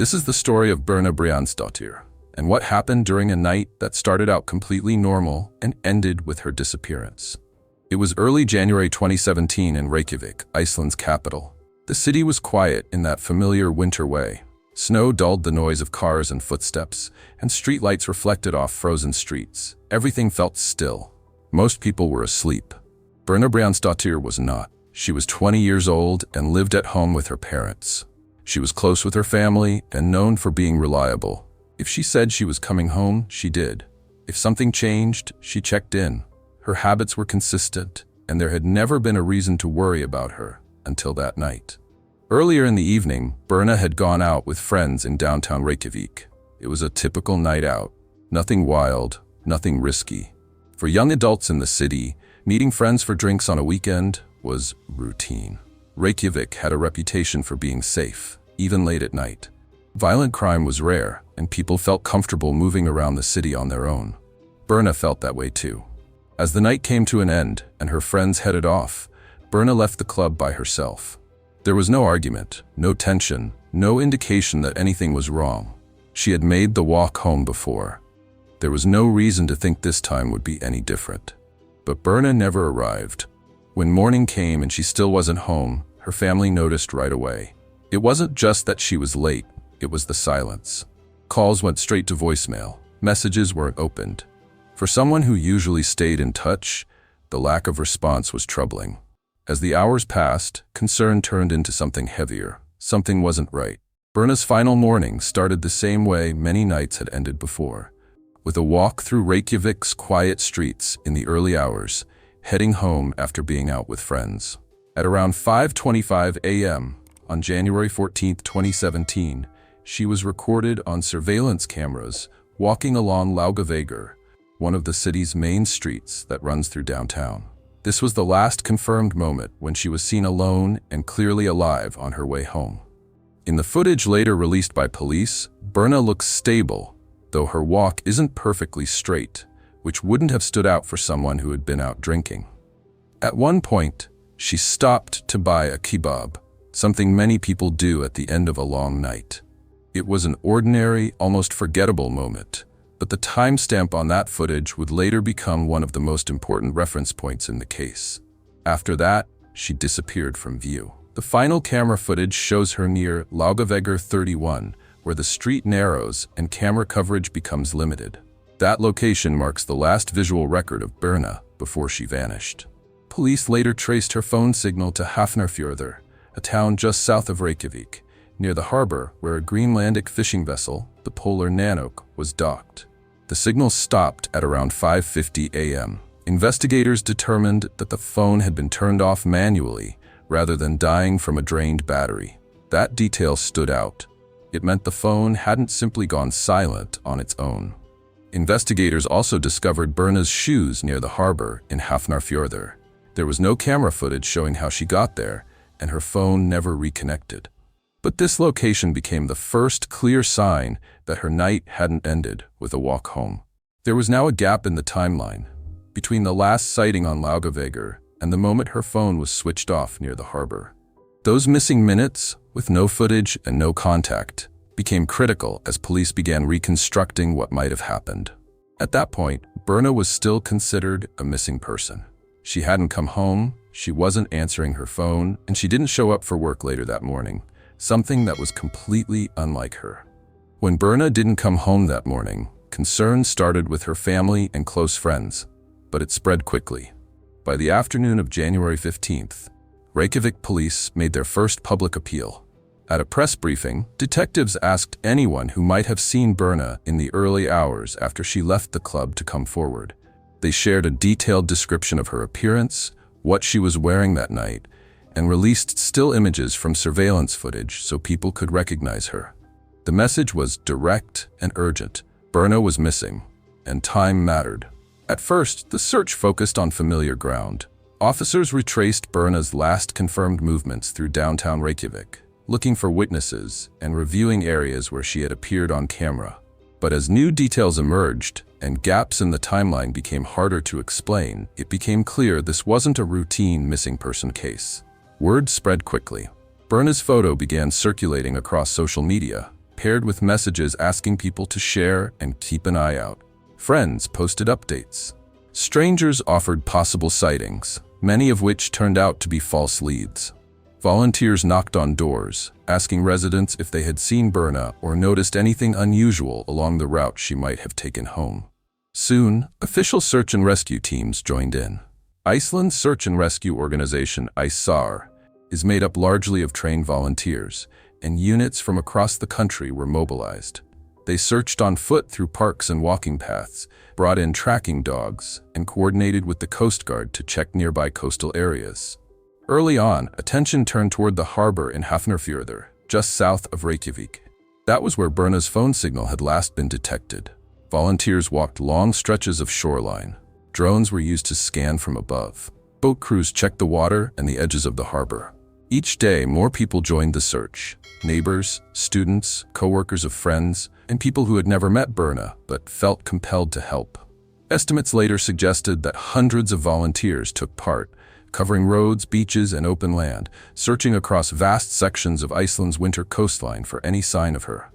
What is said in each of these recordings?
This is the story of Birna Briansdottir, and what happened during a night that started out completely normal and ended with her disappearance. It was early January 2017 in Reykjavik, Iceland's capital. The city was quiet in that familiar winter way. Snow dulled the noise of cars and footsteps, and streetlights reflected off frozen streets. Everything felt still. Most people were asleep. Birna Briansdottir was not. She was 20 years old and lived at home with her parents. She was close with her family and known for being reliable. If she said she was coming home, she did. If something changed, she checked in. Her habits were consistent, and there had never been a reason to worry about her until that night. Earlier in the evening, Birna had gone out with friends in downtown Reykjavik. It was a typical night out. Nothing wild, nothing risky. For young adults in the city, meeting friends for drinks on a weekend was routine. Reykjavik had a reputation for being safe, even late at night. Violent crime was rare, and people felt comfortable moving around the city on their own. Birna felt that way too. As the night came to an end and her friends headed off, Birna left the club by herself. There was no argument, no tension, no indication that anything was wrong. She had made the walk home before. There was no reason to think this time would be any different. But Birna never arrived. When morning came and she still wasn't home, her family noticed right away. It wasn't just that she was late, it was the silence. Calls went straight to voicemail. Messages weren't opened. For someone who usually stayed in touch, the lack of response was troubling. As the hours passed, concern turned into something heavier. Something wasn't right. Birna's final morning started the same way many nights had ended before, with a walk through Reykjavik's quiet streets in the early hours, heading home after being out with friends. At around 5:25 a.m. on January 14, 2017, she was recorded on surveillance cameras walking along Laugavegur, one of the city's main streets that runs through downtown. This was the last confirmed moment when she was seen alone and clearly alive on her way home. In the footage later released by police, Birna looks stable, though her walk isn't perfectly straight, which wouldn't have stood out for someone who had been out drinking. At one point, she stopped to buy a kebab, something many people do at the end of a long night. It was an ordinary, almost forgettable moment, but the timestamp on that footage would later become one of the most important reference points in the case. After that, she disappeared from view. The final camera footage shows her near Laugavegur 31, where the street narrows and camera coverage becomes limited. That location marks the last visual record of Birna before she vanished. Police later traced her phone signal to Hafnarfjörður, a town just south of Reykjavik, near the harbor where a Greenlandic fishing vessel, the Polar Nanook, was docked. The signal stopped at around 5:50 a.m. Investigators determined that the phone had been turned off manually rather than dying from a drained battery. That detail stood out. It meant the phone hadn't simply gone silent on its own. Investigators also discovered Birna's shoes near the harbor in Hafnarfjörður. There was no camera footage showing how she got there, and her phone never reconnected. But this location became the first clear sign that her night hadn't ended with a walk home. There was now a gap in the timeline, between the last sighting on Laugavegur and the moment her phone was switched off near the harbor. Those missing minutes, with no footage and no contact, became critical as police began reconstructing what might have happened. At that point, Birna was still considered a missing person. She hadn't come home, she wasn't answering her phone, and she didn't show up for work later that morning, something that was completely unlike her. When Birna didn't come home that morning, concern started with her family and close friends, but it spread quickly. By the afternoon of January 15th, Reykjavik police made their first public appeal. At a press briefing, detectives asked anyone who might have seen Birna in the early hours after she left the club to come forward. They shared a detailed description of her appearance, what she was wearing that night, and released still images from surveillance footage so people could recognize her. The message was direct and urgent. Birna was missing, and time mattered. At first, the search focused on familiar ground. Officers retraced Birna's last confirmed movements through downtown Reykjavik, looking for witnesses and reviewing areas where she had appeared on camera. But as new details emerged and gaps in the timeline became harder to explain, it became clear this wasn't a routine missing person case. Word spread quickly. Birna's photo began circulating across social media. paired with messages asking people to share and keep an eye out. Friends posted updates. Strangers offered possible sightings, many of which turned out to be false leads. Volunteers knocked on doors, asking residents if they had seen Birna or noticed anything unusual along the route she might have taken home. Soon, official search and rescue teams joined in. Iceland's search and rescue organization, ISAR, is made up largely of trained volunteers, and units from across the country were mobilized. They searched on foot through parks and walking paths, brought in tracking dogs, and coordinated with the Coast Guard to check nearby coastal areas. Early on, attention turned toward the harbor in Hafnarfjörður, just south of Reykjavik. That was where Birna's phone signal had last been detected. Volunteers walked long stretches of shoreline. Drones were used to scan from above. Boat crews checked the water and the edges of the harbor. Each day, more people joined the search. Neighbors, students, co-workers of friends, and people who had never met Birna but felt compelled to help. Estimates later suggested that hundreds of volunteers took part, covering roads, beaches, and open land, searching across vast sections of Iceland's winter coastline for any sign of her.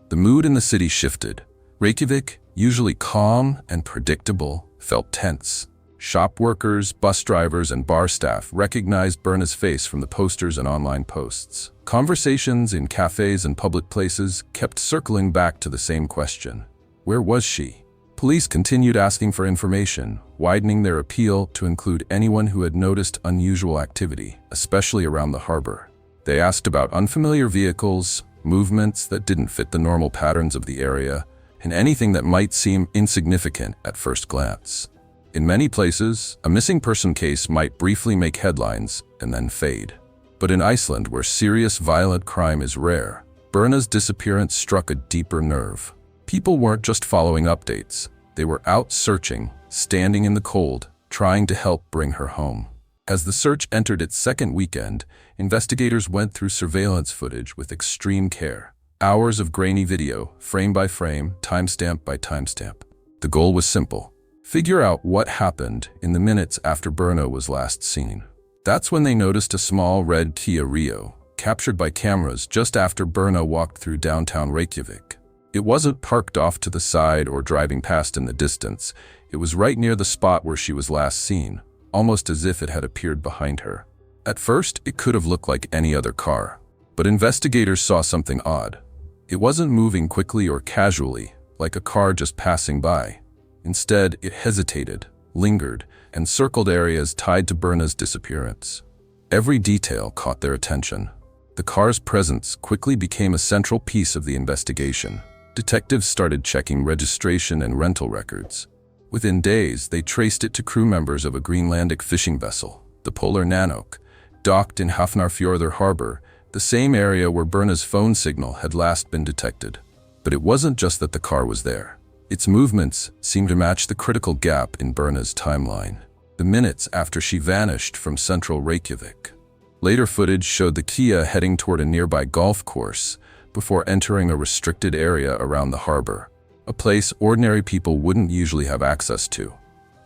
The mood in the city shifted. Reykjavik, usually calm and predictable, felt tense. Shop workers, bus drivers, and bar staff recognized Birna's face from the posters and online posts. Conversations in cafes and public places kept circling back to the same question: where was she? Police continued asking for information, widening their appeal to include anyone who had noticed unusual activity, especially around the harbor. They asked about unfamiliar vehicles, movements that didn't fit the normal patterns of the area, and anything that might seem insignificant at first glance. In many places, a missing person case might briefly make headlines and then fade. But in Iceland, where serious violent crime is rare, Birna's disappearance struck a deeper nerve. People weren't just following updates. They were out searching, standing in the cold, trying to help bring her home. As the search entered its second weekend, investigators went through surveillance footage with extreme care. Hours of grainy video, frame by frame, timestamp by timestamp. The goal was simple: figure out what happened in the minutes after Birna was last seen. That's when they noticed a small red Kia Rio, captured by cameras just after Birna walked through downtown Reykjavik. It wasn't parked off to the side or driving past in the distance. It was right near the spot where she was last seen, almost as if it had appeared behind her. At first, it could have looked like any other car, but investigators saw something odd. It wasn't moving quickly or casually, like a car just passing by. Instead, it hesitated, lingered, and circled areas tied to Birna's disappearance. Every detail caught their attention. The car's presence quickly became a central piece of the investigation. Detectives started checking registration and rental records. Within days, they traced it to crew members of a Greenlandic fishing vessel, the Polar Nanook, docked in Hafnarfjörður harbor, the same area where Birna's phone signal had last been detected. But it wasn't just that the car was there. Its movements seemed to match the critical gap in Birna's timeline, the minutes after she vanished from central Reykjavik. Later footage showed the Kia heading toward a nearby golf course before entering a restricted area around the harbor, a place ordinary people wouldn't usually have access to.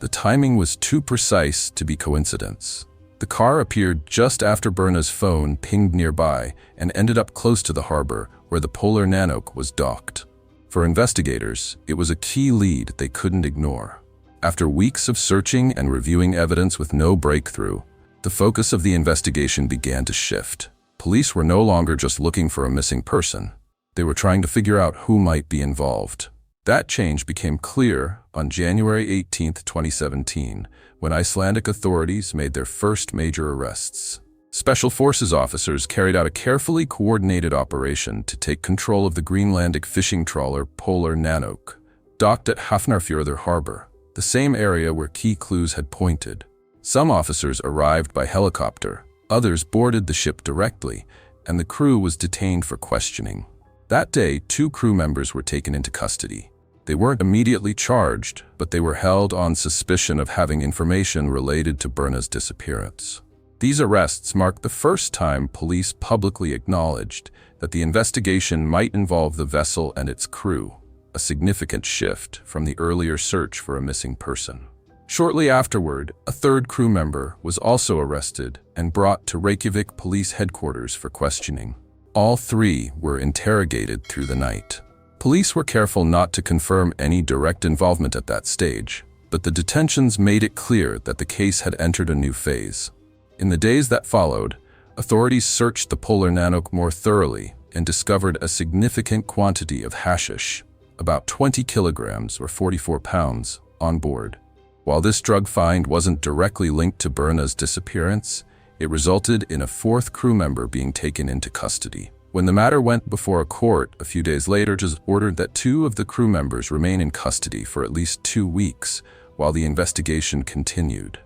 The timing was too precise to be coincidence. The car appeared just after Birna's phone pinged nearby and ended up close to the harbor where the Polar Nanook was docked. For investigators, it was a key lead they couldn't ignore. After weeks of searching and reviewing evidence with no breakthrough, the focus of the investigation began to shift. Police were no longer just looking for a missing person. They were trying to figure out who might be involved. That change became clear on January 18, 2017, when Icelandic authorities made their first major arrests. Special Forces officers carried out a carefully coordinated operation to take control of the Greenlandic fishing trawler Polar Nanook, docked at Hafnarfjörður harbor, the same area where key clues had pointed. Some officers arrived by helicopter, others boarded the ship directly, and the crew was detained for questioning. That day, 2 crew members were taken into custody. They weren't immediately charged, but they were held on suspicion of having information related to Birna's disappearance. These arrests marked the first time police publicly acknowledged that the investigation might involve the vessel and its crew, a significant shift from the earlier search for a missing person. Shortly afterward, a 3rd crew member was also arrested and brought to Reykjavik police headquarters for questioning. All three were interrogated through the night. Police were careful not to confirm any direct involvement at that stage, but the detentions made it clear that the case had entered a new phase. In the days that followed, authorities searched the Polar Nanok more thoroughly and discovered a significant quantity of hashish, about 20 kilograms or 44 pounds, on board. While this drug find wasn't directly linked to Birna's disappearance, it resulted in a fourth crew member being taken into custody. When the matter went before a court a few days later, just ordered that 2 of the crew members remain in custody for at least 2 weeks while the investigation continued.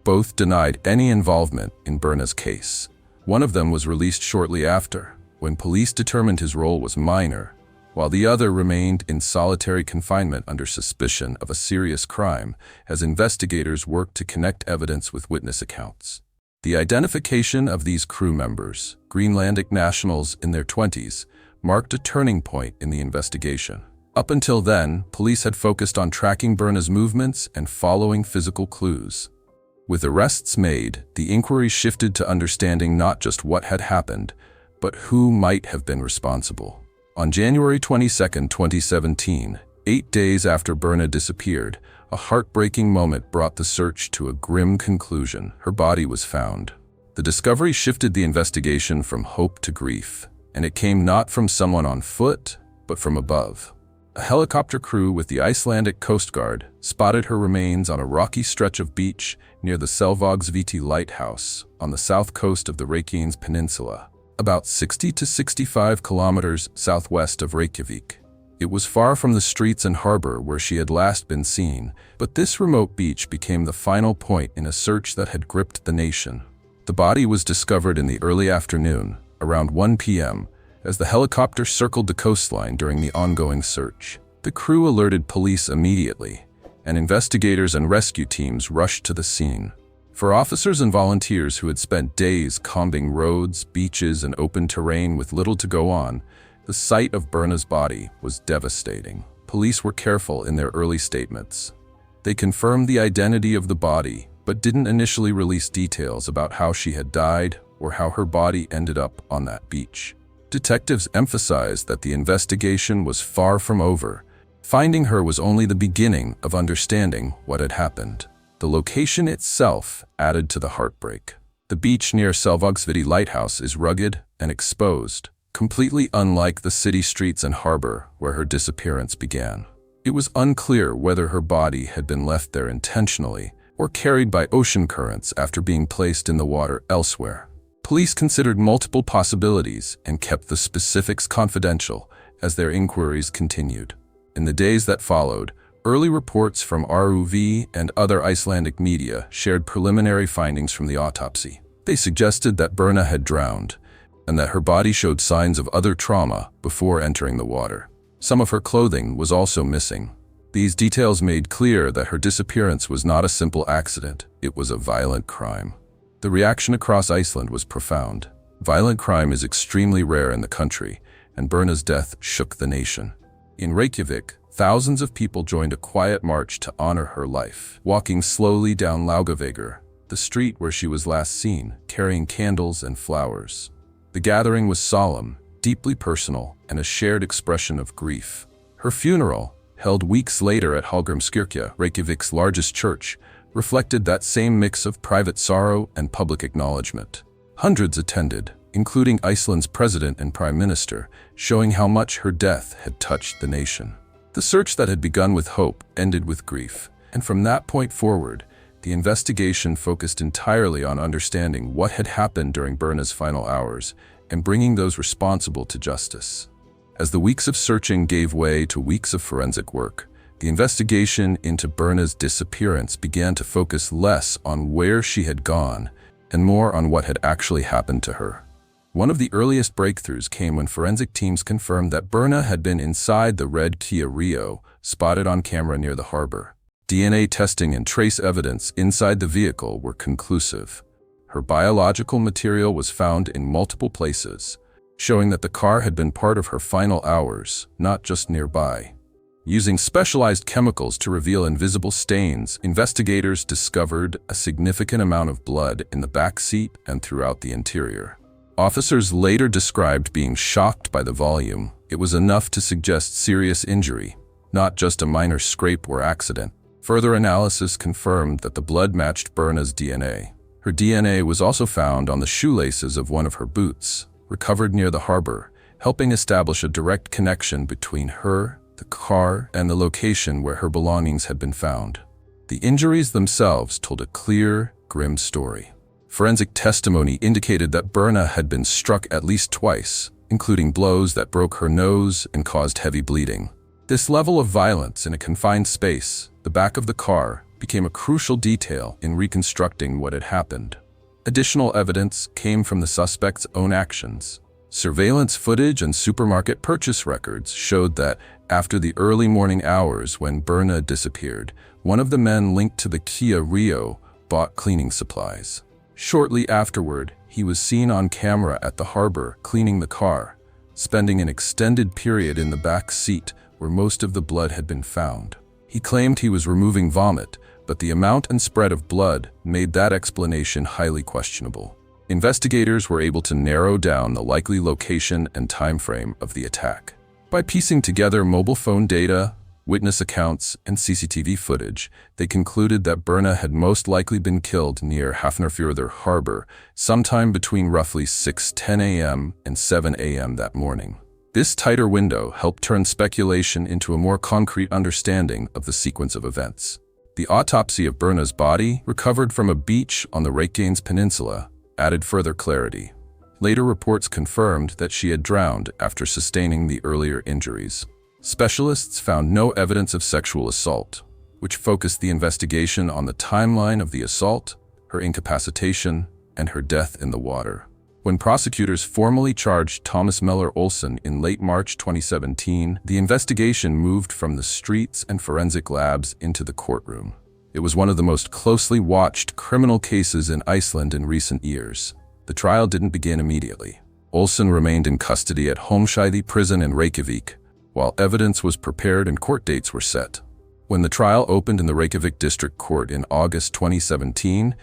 Both denied any involvement in Birna's case. One of them was released shortly after, when police determined his role was minor, while the other remained in solitary confinement under suspicion of a serious crime as investigators worked to connect evidence with witness accounts. The identification of these crew members, Greenlandic nationals in their 20s, marked a turning point in the investigation. Up until then, police had focused on tracking Birna's movements and following physical clues. With arrests made, the inquiry shifted to understanding not just what had happened, but who might have been responsible. On January 22, 2017, 8 days after Birna disappeared, a heartbreaking moment brought the search to a grim conclusion. Her body was found. The discovery shifted the investigation from hope to grief, and it came not from someone on foot, but from above. A helicopter crew with the Icelandic Coast Guard spotted her remains on a rocky stretch of beach near the Selvogsviti lighthouse on the south coast of the Reykjanes Peninsula, about 60 to 65 kilometers southwest of Reykjavik. It was far from the streets and harbor where she had last been seen, but this remote beach became the final point in a search that had gripped the nation. The body was discovered in the early afternoon, around 1 p.m., as the helicopter circled the coastline during the ongoing search. The crew alerted police immediately, and investigators and rescue teams rushed to the scene. For officers and volunteers who had spent days combing roads, beaches, and open terrain with little to go on, the sight of Birna's body was devastating. Police were careful in their early statements. They confirmed the identity of the body, but didn't initially release details about how she had died or how her body ended up on that beach. Detectives emphasized that the investigation was far from over. Finding her was only the beginning of understanding what had happened. The location itself added to the heartbreak. The beach near Selvogsviti Lighthouse is rugged and exposed, completely unlike the city streets and harbor where her disappearance began. It was unclear whether her body had been left there intentionally or carried by ocean currents after being placed in the water elsewhere. Police considered multiple possibilities and kept the specifics confidential as their inquiries continued. In the days that followed, early reports from RUV and other Icelandic media shared preliminary findings from the autopsy. They suggested that Birna had drowned and that her body showed signs of other trauma before entering the water. Some of her clothing was also missing. These details made clear that her disappearance was not a simple accident, it was a violent crime. The reaction across Iceland was profound. Violent crime is extremely rare in the country, and Birna's death shook the nation. In Reykjavik, thousands of people joined a quiet march to honor her life, walking slowly down Laugavegur, the street where she was last seen, carrying candles and flowers. The gathering was solemn, deeply personal, and a shared expression of grief. Her funeral, held weeks later at Hallgrímskirkja, Reykjavik's largest church, reflected that same mix of private sorrow and public acknowledgement. Hundreds attended, including Iceland's president and prime minister, showing how much her death had touched the nation. The search that had begun with hope ended with grief, and from that point forward, the investigation focused entirely on understanding what had happened during Birna's final hours and bringing those responsible to justice. As the weeks of searching gave way to weeks of forensic work, the investigation into Birna's disappearance began to focus less on where she had gone and more on what had actually happened to her. One of the earliest breakthroughs came when forensic teams confirmed that Birna had been inside the red Kia Rio, spotted on camera near the harbor. DNA testing and trace evidence inside the vehicle were conclusive. Her biological material was found in multiple places, showing that the car had been part of her final hours, not just nearby. Using specialized chemicals to reveal invisible stains, investigators discovered a significant amount of blood in the back seat and throughout the interior. Officers later described being shocked by the volume. It was enough to suggest serious injury, not just a minor scrape or accident. Further analysis confirmed that the blood matched Birna's DNA. Her DNA was also found on the shoelaces of one of her boots, recovered near the harbor, helping establish a direct connection between her, the car, and the location where her belongings had been found. The injuries themselves told a clear, grim story. Forensic testimony indicated that Birna had been struck at least twice, including blows that broke her nose and caused heavy bleeding. This level of violence in a confined space, the back of the car, became a crucial detail in reconstructing what had happened. Additional evidence came from the suspect's own actions. Surveillance footage and supermarket purchase records showed that after the early morning hours when Birna disappeared, one of the men linked to the Kia Rio bought cleaning supplies. Shortly afterward, he was seen on camera at the harbor cleaning the car, spending an extended period in the back seat where most of the blood had been found. He claimed he was removing vomit, but the amount and spread of blood made that explanation highly questionable. Investigators were able to narrow down the likely location and time frame of the attack. By piecing together mobile phone data, witness accounts, and CCTV footage, they concluded that Birna had most likely been killed near Hafnarfjörður harbor sometime between roughly 6:10 a.m. and 7 a.m. that morning. This tighter window helped turn speculation into a more concrete understanding of the sequence of events. The autopsy of Birna's body, recovered from a beach on the Reykjanes Peninsula, added further clarity. Later reports confirmed that she had drowned after sustaining the earlier injuries. Specialists found no evidence of sexual assault, which focused the investigation on the timeline of the assault, her incapacitation, and her death in the water. When prosecutors formally charged Thomas Möller Olsen in late March 2017, the investigation moved from the streets and forensic labs into the courtroom. It was one of the most closely watched criminal cases in Iceland in recent years. The trial didn't begin immediately. Olsen remained in custody at Holmsheiði prison in Reykjavik, while evidence was prepared and court dates were set. When the trial opened in the Reykjavik District Court in August 2017,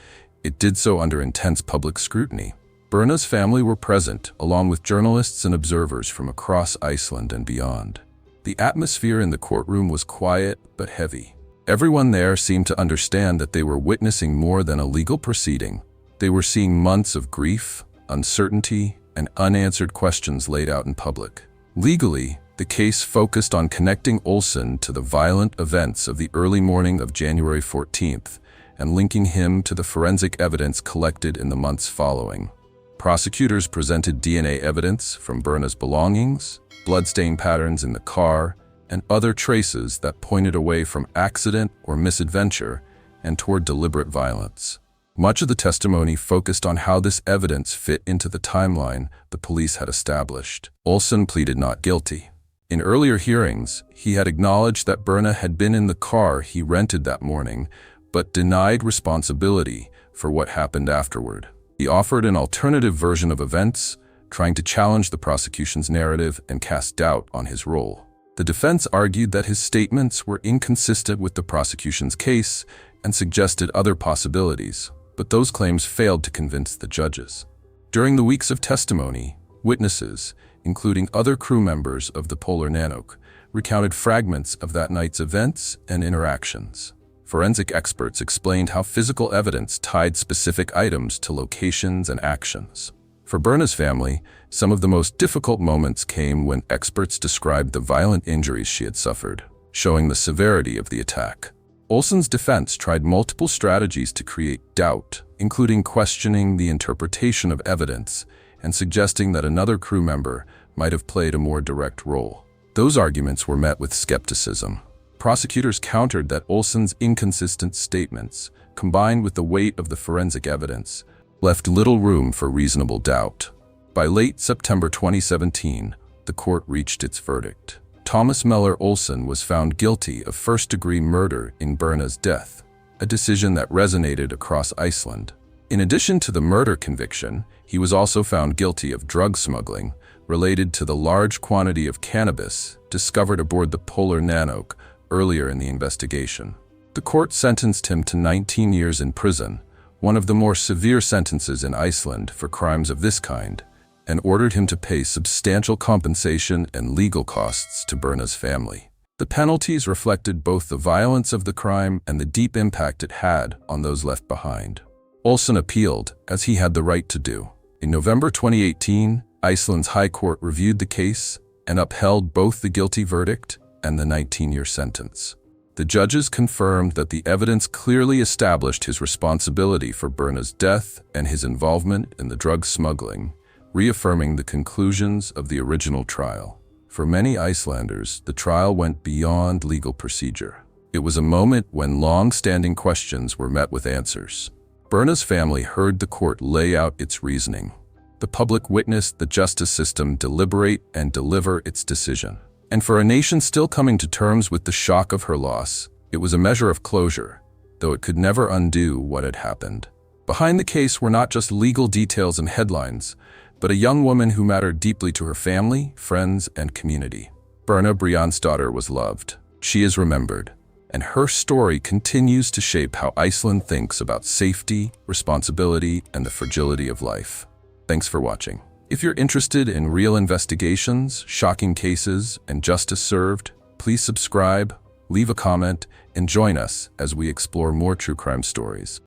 it did so under intense public scrutiny. Birna's family were present, along with journalists and observers from across Iceland and beyond. The atmosphere in the courtroom was quiet but heavy. Everyone there seemed to understand that they were witnessing more than a legal proceeding. They were seeing months of grief, uncertainty, and unanswered questions laid out in public. Legally, the case focused on connecting Olsen to the violent events of the early morning of January 14th and linking him to the forensic evidence collected in the months following. Prosecutors presented DNA evidence from Birna's belongings, bloodstain patterns in the car, and other traces that pointed away from accident or misadventure and toward deliberate violence. Much of the testimony focused on how this evidence fit into the timeline the police had established. Olsen pleaded not guilty. In earlier hearings, he had acknowledged that Birna had been in the car he rented that morning, but denied responsibility for what happened afterward. He offered an alternative version of events, trying to challenge the prosecution's narrative and cast doubt on his role. The defense argued that his statements were inconsistent with the prosecution's case and suggested other possibilities, but those claims failed to convince the judges. During the weeks of testimony, witnesses, including other crew members of the Polar Nanok, recounted fragments of that night's events and interactions. Forensic experts explained how physical evidence tied specific items to locations and actions. For Birna's family, some of the most difficult moments came when experts described the violent injuries she had suffered, showing the severity of the attack. Olsen's defense tried multiple strategies to create doubt, including questioning the interpretation of evidence and suggesting that another crew member might have played a more direct role. Those arguments were met with skepticism. Prosecutors countered that Olsen's inconsistent statements, combined with the weight of the forensic evidence, left little room for reasonable doubt. By late September 2017, the court reached its verdict. Thomas Möller Olsen was found guilty of first-degree murder in Birna's death, a decision that resonated across Iceland. In addition to the murder conviction, he was also found guilty of drug smuggling related to the large quantity of cannabis discovered aboard the Polar Nanok earlier in the investigation. The court sentenced him to 19 years in prison, one of the more severe sentences in Iceland for crimes of this kind, and ordered him to pay substantial compensation and legal costs to Birna's family. The penalties reflected both the violence of the crime and the deep impact it had on those left behind. Olsen appealed, as he had the right to do. In November 2018, Iceland's High Court reviewed the case and upheld both the guilty verdict and the 19-year sentence. The judges confirmed that the evidence clearly established his responsibility for Birna's death and his involvement in the drug smuggling, reaffirming the conclusions of the original trial. For many Icelanders, the trial went beyond legal procedure. It was a moment when long-standing questions were met with answers. Birna's family heard the court lay out its reasoning. The public witnessed the justice system deliberate and deliver its decision. And for a nation still coming to terms with the shock of her loss, it was a measure of closure, though it could never undo what had happened. Behind the case were not just legal details and headlines, but a young woman who mattered deeply to her family, friends, and community. Birna Briansdottir was loved. She is remembered, and her story continues to shape how Iceland thinks about safety, responsibility, and the fragility of life. Thanks for watching. If you're interested in real investigations, shocking cases, and justice served, please subscribe, leave a comment, and join us as we explore more true crime stories.